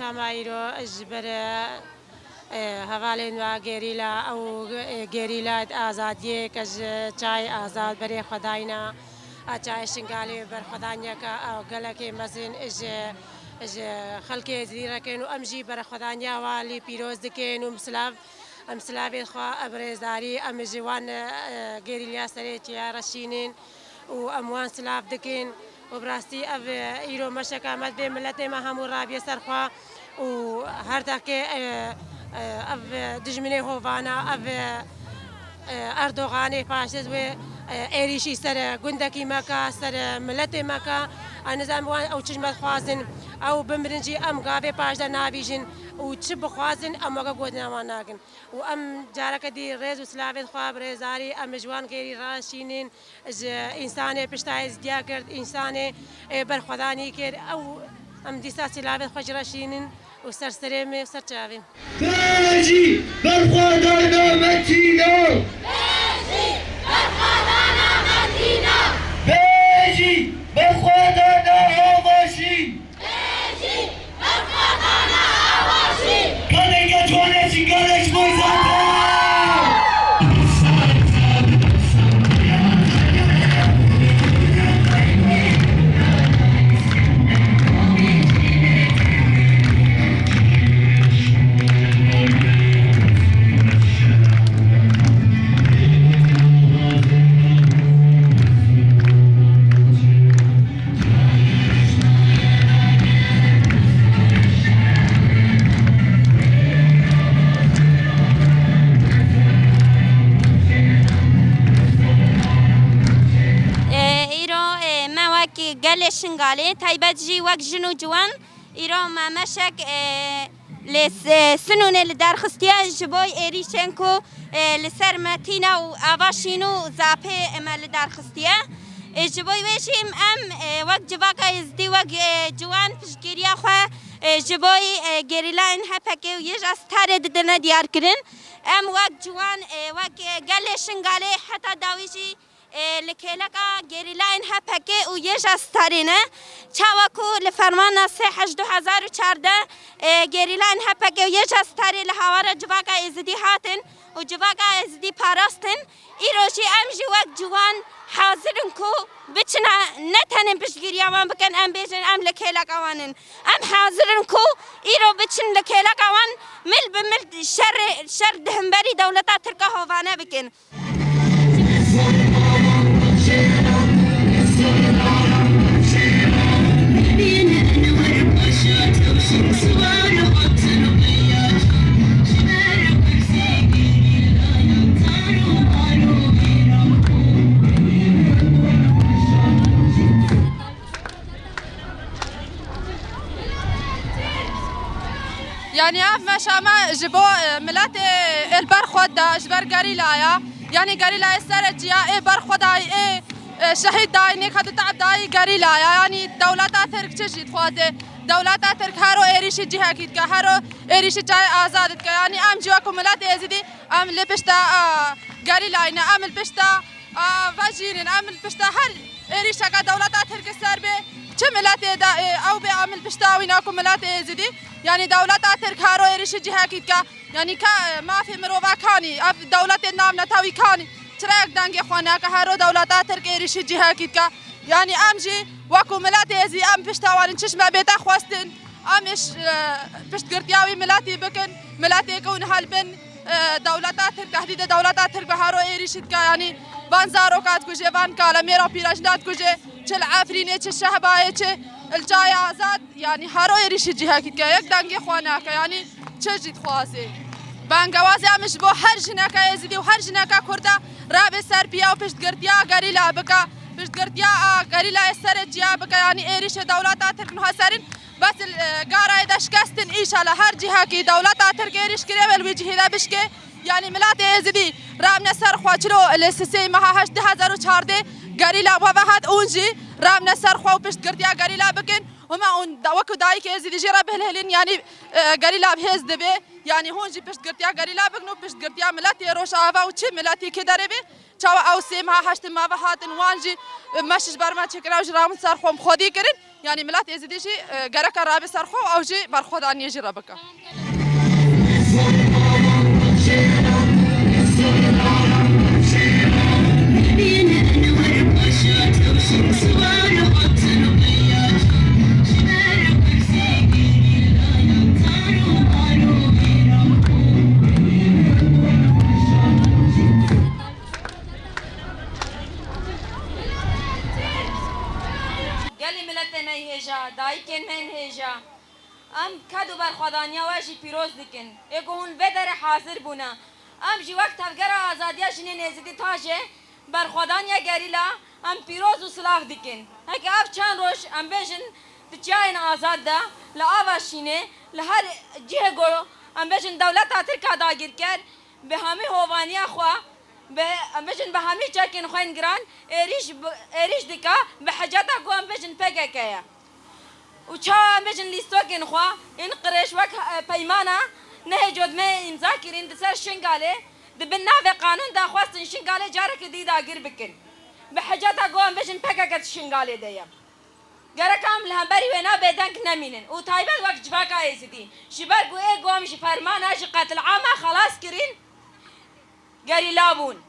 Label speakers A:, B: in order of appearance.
A: مشامایرو اجبر هوالین و گریلا او گریلات آزادی کج چای آزاد برای خداینا چای شنگالی بر خداینیا که او گلکی مزین اج خلق زیرا کنو امجی بر خداینیا والی پیروز دکن و مسلاف خوا ابرزاری ام جوان گریلیا سریتیا رشینین و اموان سلاف دکن و براستی او ایرو مشکامت به ملت ما همو رابی سرخوا و هر دکه او دجمنه هوانا او اردوغانی فاشیست و ایریشی سر گندکی مکا سر ملت مکا نظام وان او چشمت خوازن او بمرنجی ام گاوی پاشده نابیجن و چه بخوازن ام وقا گود نوان ناکن و ام جارک دی ریز و سلاوید خواب ریزاری ام جوان گیری راشینین انسان پشتایز دیا کرد انسان برخودانی کرد او ام دیسا سلاوید خوش راشینین و سر سریم سر چاوین
B: باجی برخودانا متینا بیجی برخودانا هواشی کنگه چونه چنگارش موزاده
C: گل شنگاله تایبت جی وقت جنو جوان ایران ما مشک لسنون لدرخستیا جبای ایریشنکو لسر متینا و آواشینو زاپه اما لدرخستیا جبای وشیم ام وقت جواقع ازدی وقت جوان پشگیریا خواه جبای گریلان هپکه و یج از تاره ددنا دیار کرن ام وقت جوان وقت گل شنگاله حتی داویجی لکیلکا گریلاین هپکه و یش از ترینه چاوکو لفرمان 3/2014 گریلاین هپکه و یش از تری لحوار جواقع ازدی هاتن و جواقع ازدی پاراستن ایروشی امجی وقت جوان حاضرن کو بچنا نتنن بشگیری آوان بکن ام بیجن ام لکیلکا وانن ام حاضرن کو ایرو بچن لکیلکا وان مل بمل شر دهنبری دولتا ترکا هوانه بکن
D: يعني اف مشامه جبو ملات البر خدا جبر غريلايا يعني غريلايا سرجيا بر خداي شهيد داي نك هذا تعب داي غريلايا يعني دولات ترك تجد خواته دولات ترك هارو ايريش جهاكيت کا هارو ايريش جاي آزاد کا يعني ام جواكم ملات ازدي ام لبشتا غريلاينا ام البشتا فاجين ام البشتا هر ايريش کا دولات ترك سربه ملات دا او بعمل بشتاوي ناكم ملات ازدي يعني دولات ترك هارو ايريش جهاكيت کا يعني کا ما في مروفا كاني اف دولات النام نتاوي كاني تراك دانجي خوانا کا هارو دولات ترك ايريش جهاكيت کا يعني امجي واكو ملات ازي ام بشتاوان چشمه بيتا خواستن امش بشت قرتياوي ملاتي بكن ملاتي كون هالبن دولات ترك تهديد دولات ترك هارو ايريش کا يعني بانزارو كات كوجي بان كالا ميرا بيراجنات كوجي چل عفرينه چه شهبايه چه الجاي آزاد يعني هارو ايريش جهاكيت کا يك دانگي خوانا کا يعني چجيت خواسي بانگوازي امش بو هر جنكا يزيدي و هر جنكا كردا راب سر بيا و پشت گرتيا غريلا بكا پشت گرتيا غريلا سر جيا بكا يعني ايريش دولات ترك نو سرين بس القارة دشكستن إيش على هر جهة كي دولات ترك ايريش كريبل وجهي ذا بشكي يعني ملات يزيدي رام نسر خوچلو السيسي مها 8014 غريلا بوهات اونجي رام نسر خو پشت گرتيا غريلا بكن هما اون وكو دايك يزيدي جرا بهلهلين يعني غريلا بهز دبي يعني هون جي پشتگirtiya گریلا بگنو پشتگirtiya ملتی روشاوا و چی ملتی که داره بی چاو او سیم ها هشت ما هاتن وانجی مشش برما چکراو جرام سرخوم خودی کرن يعني ملات ازدی جی گرک رابی سرخو او جی بر خود آنی جی ربکا
C: دایکن من هجا ام کدو بر خدانیا وجی پیروز دکن اگه هون بدر حاضر بونا ام جی وقت هفگر آزادیا جنه نزدی تاجه بر خدانیا گریلا ام پیروز و سلاح دکن هکه اف چند روش ام بیشن تجاین آزاد ده لآواشینه لهر جه گرو ام بیشن دولت ترکا داگیر کرد به همه هوانیا خواه ام بیشن به همه چاکین خوین گران ایریش دکا به حجاتا کو ام بیشن پگه که وچا مجن لیستوکن خوا این قریش وک پیمانه نه جود ما امضا کرین دسر شنگاله دبنا في قانون دا خواستن شنگاله جارك دي دا غير بكن بحاجات قوم بجن بكاكت شنگاله ديا گرکام لهبری ونا بدنک نمینن و تایبت وقت جفاکا ایزدی شبر گو ای قوم فرمان اج قتل عامه خلاص کرین گری لابون